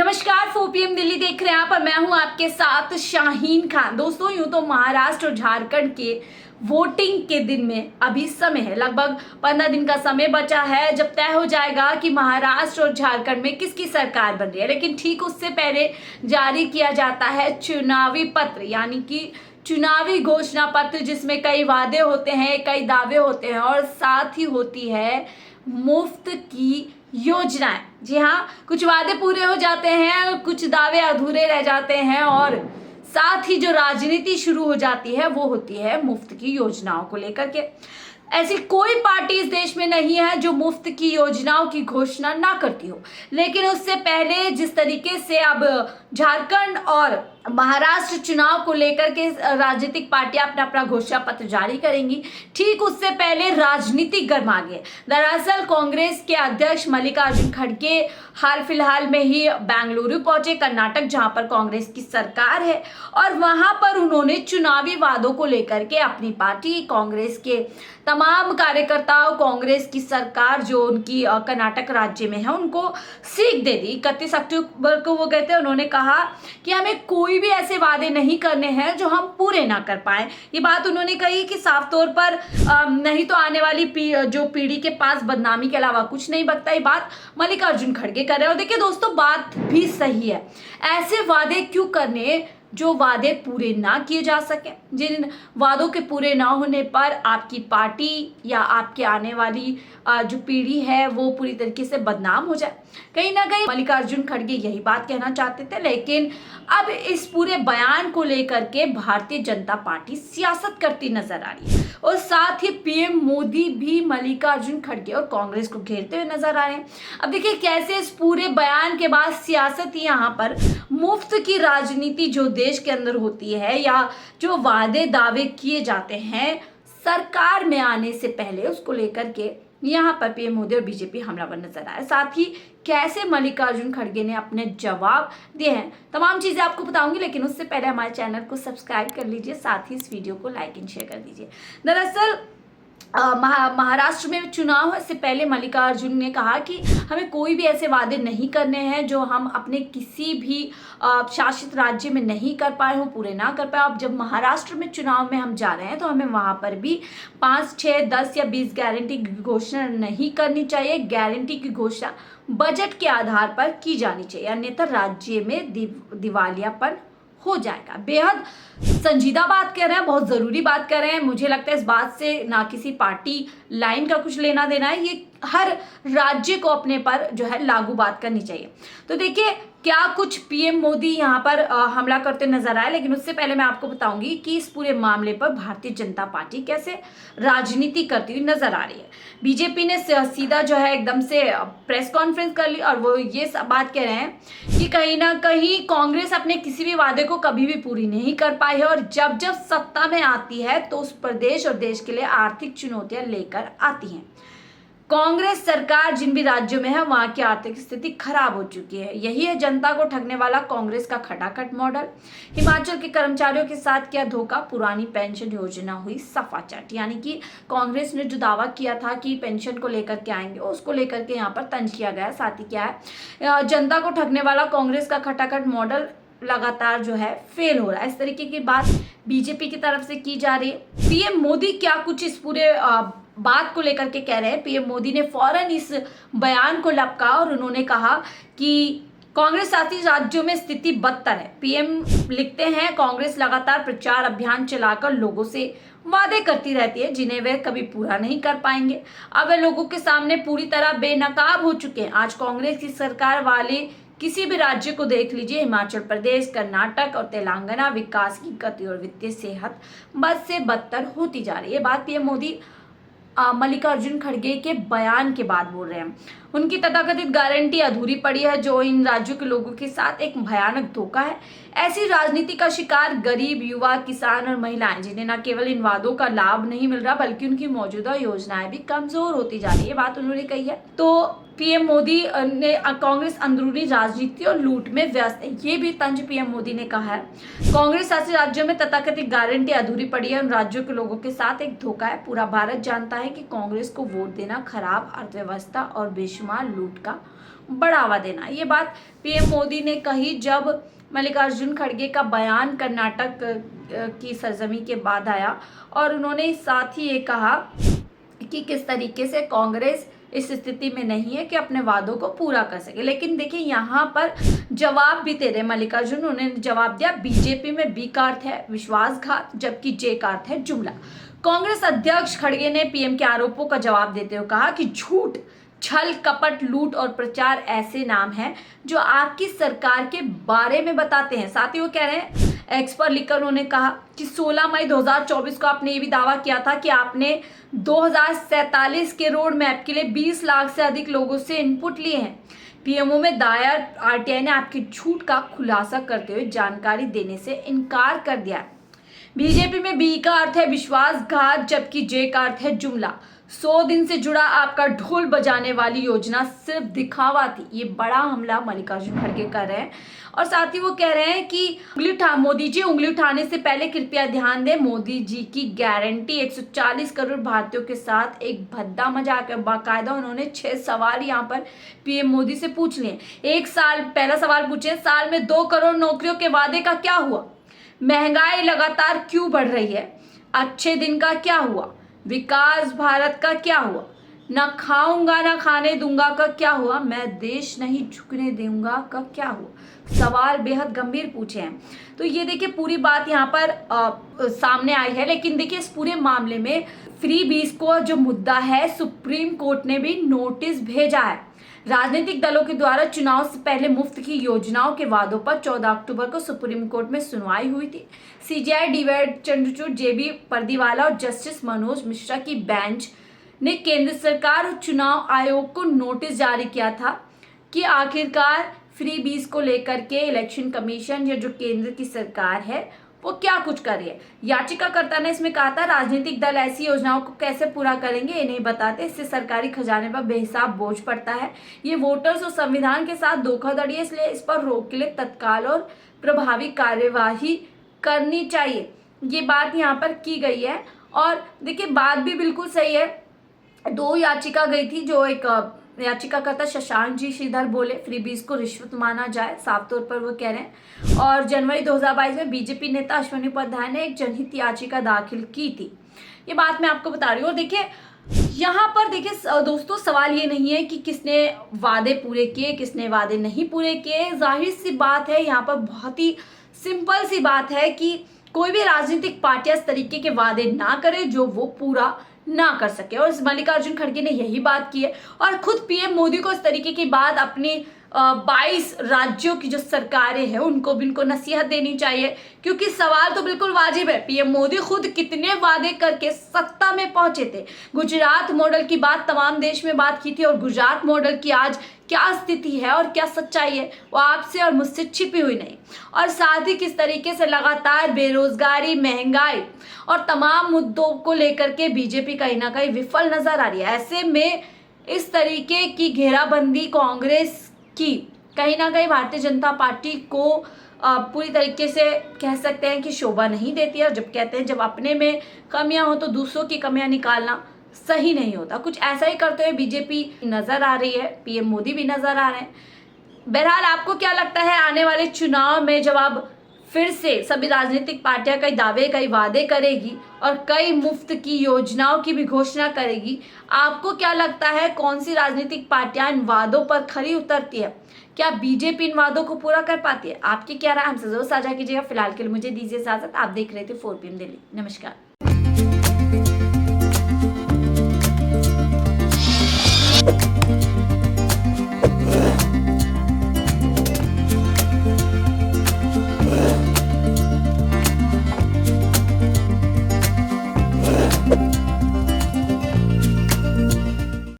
नमस्कार, 4 PM दिल्ली देख रहे हैं आप और मैं हूं आपके साथ शाहीन खान। दोस्तों, यूं तो महाराष्ट्र और झारखंड के वोटिंग के दिन में अभी समय है, लगभग 15 दिन का समय बचा है जब तय हो जाएगा कि महाराष्ट्र और झारखंड में किसकी सरकार बन रही है। लेकिन ठीक उससे पहले जारी किया जाता है चुनावी पत्र, यानी कि चुनावी घोषणा पत्र, जिसमें कई वादे होते हैं, कई दावे होते हैं और साथ ही होती है मुफ्त की योजनाएं। जी हाँ, कुछ वादे पूरे हो जाते हैं, कुछ दावे अधूरे रह जाते हैं और साथ ही जो राजनीति शुरू हो जाती है वो होती है मुफ्त की योजनाओं को लेकर के। ऐसी कोई पार्टी इस देश में नहीं है जो मुफ्त की योजनाओं की घोषणा ना करती हो। लेकिन उससे पहले जिस तरीके से अब झारखंड और महाराष्ट्र चुनाव को लेकर के राजनीतिक पार्टियां अपना अपना घोषणा पत्र जारी करेंगी, ठीक उससे पहले राजनीति गर्मा गई। दरअसल कांग्रेस के अध्यक्ष मल्लिकार्जुन खड़गे हाल फिलहाल में ही बेंगलुरु पहुंचे, कर्नाटक, जहां पर कांग्रेस की सरकार है, और वहां पर उन्होंने चुनावी वादों को लेकर के अपनी पार्टी कांग्रेस के तमाम कार्यकर्ताओं, कांग्रेस की सरकार जो उनकी कर्नाटक राज्य में है, उनको सीख दे दी। 31 अक्टूबर को वो गए थे, उन्होंने कहा कि हमें कोई भी ऐसे वादे नहीं करने हैं जो हम पूरे ना कर पाए। ये बात उन्होंने कही कि साफ तौर पर नहीं तो आने वाली जो पीढ़ी के पास बदनामी के अलावा कुछ नहीं बचता। ये बात मल्लिकार्जुन खड़गे कर रहे हैं और देखिए दोस्तों, बात भी सही है। ऐसे वादे क्यों करने जो वादे पूरे ना किए जा सके, जिन वादों के पूरे ना होने पर आपकी पार्टी या आपके आने वाली जो पीढ़ी है वो पूरी तरीके से बदनाम हो जाए। कहीं ना कहीं मल्लिकार्जुन खड़गे यही बात कहना चाहते थे, लेकिन अब इस पूरे बयान को लेकर के भारतीय जनता पार्टी सियासत करती नजर आ रही है और साथ ही पीएम मोदी भी मल्लिकार्जुन खड़गे और कांग्रेस को घेरते हुए नजर आ रहे हैं। अब देखिए कैसे इस पूरे बयान के बाद सियासत यहाँ पर मुफ्त की राजनीति जो देश के अंदर होती है या जो वादे दावे किए जाते हैं सरकार में आने से पहले, उसको लेकर के यहाँ पर पीएम मोदी और बीजेपी हमलावर नजर आए। साथ ही कैसे मल्लिकार्जुन खड़गे ने अपने जवाब दिए हैं, तमाम चीजें आपको बताऊंगी। लेकिन उससे पहले हमारे चैनल को सब्सक्राइब कर लीजिए, साथ ही इस वीडियो को लाइक एंड शेयर कर दीजिए। दरअसल महाराष्ट्र में चुनाव से पहले मल्लिकार्जुन ने कहा कि हमें कोई भी ऐसे वादे नहीं करने हैं जो हम अपने किसी भी शासित राज्य में नहीं कर पाए हों, पूरे ना कर पाए। अब जब महाराष्ट्र में चुनाव में हम जा रहे हैं तो हमें वहां पर भी 5, 6, 10 या 20 गारंटी की घोषणा नहीं करनी चाहिए। गारंटी की घोषणा बजट के आधार पर की जानी चाहिए, अन्यथा राज्य में दिवालियापन हो जाएगा। बेहद संजीदा बात कर रहे हैं, बहुत जरूरी बात कर रहे हैं। मुझे लगता है इस बात से ना किसी पार्टी लाइन का कुछ लेना देना है, ये हर राज्य को अपने पर जो है लागू बात करनी चाहिए। तो देखिए क्या कुछ पीएम मोदी यहाँ पर हमला करते नजर आए। लेकिन उससे पहले मैं आपको बताऊंगी कि इस पूरे मामले पर भारतीय जनता पार्टी कैसे राजनीति करती हुई नजर आ रही है। बीजेपी ने सीधा जो है एकदम से प्रेस कॉन्फ्रेंस कर ली और वो ये बात कह रहे हैं कि कहीं ना कहीं कांग्रेस अपने किसी भी वादे को कभी भी पूरी नहीं कर पाई है और जब जब सत्ता में आती है तो उस प्रदेश और देश के लिए आर्थिक चुनौतियां लेकर आती हैं। कांग्रेस सरकार जिन भी राज्यों में है वहां की आर्थिक स्थिति खराब हो चुकी है। यही है जनता को ठगने वाला कांग्रेस का खटाखट मॉडल। हिमाचल के कर्मचारियों के साथ किया धोखा, पुरानी पेंशन योजना हुई सफाचट। यानी कि कांग्रेस ने जो दावा किया था कि पेंशन को लेकर के आएंगे, उसको लेकर के यहाँ पर तंज किया गया। साथ ही क्या है, जनता को ठगने वाला कांग्रेस का खटाखट मॉडल लगातार जो है फेल हो रहा है। इस तरीके की बात बीजेपी की तरफ से की जा रही है। पीएम मोदी क्या कुछ इस पूरे बात को लेकर के कह रहे हैं। पीएम मोदी ने फौरन इस बयान को लपका और उन्होंने कहा कि कांग्रेस शासित राज्यों में स्थिति बदतर है। पीएम लिखते हैं, कांग्रेस लगातार प्रचार अभियान चलाकर लोगों से वादे करती रहती है जिन्हें वे कभी पूरा नहीं कर पाएंगे। अब वे लोगों के सामने पूरी तरह बेनकाब हो चुके हैं। आज कांग्रेस की सरकार वाले किसी भी राज्य को देख लीजिए, हिमाचल प्रदेश, कर्नाटक और तेलंगाना, विकास की गति और वित्तीय सेहत बद से बदतर होती जा रही है। बात पीएम मोदी मल्लिकार्जुन खड़गे के बयान के बाद बोल रहे हैं। उनकी तथाकथित गारंटी अधूरी पड़ी है जो इन राज्यों के लोगों के साथ एक भयानक धोखा है। ऐसी राजनीति का शिकार गरीब, युवा, किसान और महिलाएं, जिन्हें न केवल इन वादों का लाभ नहीं मिल रहा बल्कि उनकी मौजूदा योजनाएं भी कमजोर होती जा रही है। बात उन्होंने कही है। तो पीएम मोदी ने कांग्रेस अंदरूनी राजनीति और लूट में व्यस्त है, ये भी तंज पीएम मोदी ने कहा है। कांग्रेस शासित राज्यों में तथाकथित गारंटी अधूरी पड़ी है, उन राज्यों के लोगों के साथ एक धोखा है। पूरा भारत जानता है कि कांग्रेस को वोट देना खराब अर्थव्यवस्था और बेशुमार लूट का बढ़ावा देना। ये बात पीएम मोदी ने कही जब मल्लिकार्जुन खड़गे का बयान कर्नाटक की सरजमी के बाद आया, और उन्होंने साथ ही ये कहा कि किस तरीके से कांग्रेस इस स्थिति में नहीं है कि अपने वादों को पूरा कर सके। लेकिन देखिए यहाँ पर जवाब भी दे रहे मल्लिकार्जुन, उन्होंने जवाब दिया बीजेपी में बी का अर्थ है विश्वासघात, जबकि जे का अर्थ है जुमला। कांग्रेस अध्यक्ष खड़गे ने पीएम के आरोपों का जवाब देते हुए कहा कि झूठ, छल, कपट, लूट और प्रचार ऐसे नाम हैं जो आपकी सरकार के बारे में बताते हैं। साथ ही वो कह रहे हैं, एक्स पर लिखकर उन्होंने कहा कि 16 मई 2024 को आपने ये भी दावा किया था कि आपने 2047 के रोड मैप के लिए 20 लाख से अधिक लोगों से इनपुट लिए हैं। पीएमओ में दायर आरटीआई ने आपके झूठ का खुलासा करते हुए जानकारी देने से इनकार कर दिया। बीजेपी में बी का अर्थ है विश्वासघात, जबकि जे का अर्थ है जुमला। 100 दिन से जुड़ा आपका ढोल बजाने वाली योजना सिर्फ दिखावा थी। ये बड़ा हमला मल्लिकार्जुन खड़गे कर रहे हैं, और साथ ही वो कह रहे हैं कि मोदी जी उंगली उठाने से पहले कृपया ध्यान दें, मोदी जी की गारंटी 140 करोड़ भारतीयों के साथ एक भद्दा मजाक है। बाकायदा उन्होंने 6 सवाल यहाँ पर पीएम मोदी से पूछ लिए। पहला सवाल पूछे, साल में 2 करोड़ नौकरियों के वादे का क्या हुआ? महंगाई लगातार क्यों बढ़ रही है? अच्छे दिन का क्या हुआ? विकास भारत का क्या हुआ? ना खाऊंगा ना खाने दूंगा का क्या हुआ? मैं देश नहीं झुकने दूंगा का क्या हुआ? सवाल बेहद गंभीर पूछे हैं। तो ये देखिए पूरी बात यहाँ पर सामने आई है। लेकिन देखिए इस पूरे मामले में फ्री बीज को जो मुद्दा है, सुप्रीम कोर्ट ने भी नोटिस भेजा है। राजनीतिक दलों के द्वारा चुनाव से पहले मुफ्त की योजनाओं के वादों पर 14 अक्टूबर को सुप्रीम कोर्ट में सुनवाई हुई थी। सीजेआई डीवाई चंद्रचूड़, जेबी परदीवाला और जस्टिस मनोज मिश्रा की बेंच ने केंद्र सरकार और चुनाव आयोग को नोटिस जारी किया था कि आखिरकार फ्री बीज को लेकर के इलेक्शन कमीशन या जो केंद्र की सरकार है वो क्या कुछ कर रही है। याचिकाकर्ता ने इसमें कहा था राजनीतिक दल ऐसी योजनाओं को कैसे पूरा करेंगे ये नहीं बताते, इससे सरकारी खजाने पर बेहिसाब बोझ पड़ता है। ये वोटर्स और संविधान के साथ धोखाधड़ी है, इसलिए इस पर रोक के लिए तत्काल और प्रभावी कार्यवाही करनी चाहिए। ये बात यहाँ पर की गई है। और देखिए बात भी बिल्कुल सही है। 2 याचिका गई थी, जो एक याचिकाकर्ता शशांक जी श्रीधर बोले फ्री बीज को रिश्वत माना जाए, साफ तौर पर वो कह रहे हैं। और जनवरी 2022 में बीजेपी नेता अश्विनी उपाध्याय ने एक जनहित याचिका दाखिल की थी। ये बात मैं आपको बता रही हूँ। और देखिए यहाँ पर देखिए दोस्तों, सवाल ये नहीं है कि किसने वादे पूरे किए, किसने वादे नहीं पूरे किए। जाहिर सी बात है, यहाँ पर बहुत ही सिंपल सी बात है कि कोई भी राजनीतिक पार्टियां इस तरीके के वादे ना करे जो वो पूरा ना कर सके। और मल्लिकार्जुन खड़गे ने यही बात की है। और खुद पीएम मोदी को इस तरीके की बात अपनी 22 राज्यों की जो सरकारें हैं उनको भी इनको नसीहत देनी चाहिए, क्योंकि सवाल तो बिल्कुल वाजिब है। पीएम मोदी खुद कितने वादे करके सत्ता में पहुंचे थे। गुजरात मॉडल की बात तमाम देश में बात की थी, और गुजरात मॉडल की आज क्या स्थिति है और क्या सच्चाई है वो आपसे और मुझसे छिपी हुई नहीं। और साथ ही किस तरीके से लगातार बेरोजगारी, महंगाई और तमाम मुद्दों को लेकर के बीजेपी कहीं ना कहीं विफल नजर आ रही है। ऐसे में इस तरीके की घेराबंदी कांग्रेस की कहीं ना कहीं भारतीय जनता पार्टी को पूरी तरीके से कह सकते हैं कि शोभा नहीं देती है। और जब कहते हैं जब अपने में कमियां हो तो दूसरों की कमियां निकालना सही नहीं होता। कुछ ऐसा ही करते हुए बीजेपी नजर आ रही है, पीएम मोदी भी नजर आ रहे हैं। बहरहाल आपको क्या लगता है, आने वाले चुनाव में जब आप फिर से सभी राजनीतिक पार्टियां कई दावे, कई वादे करेगी और कई मुफ्त की योजनाओं की भी घोषणा करेगी, आपको क्या लगता है कौन सी राजनीतिक पार्टियां इन वादों पर खरी उतरती है? क्या बीजेपी इन वादों को पूरा कर पाती है? आपकी क्या राय हमसे जरूर साझा कीजिएगा। फिलहाल के लिए मुझे दीजिए इजाजत। आप देख रहे थे 4 PM दिल्ली। नमस्कार।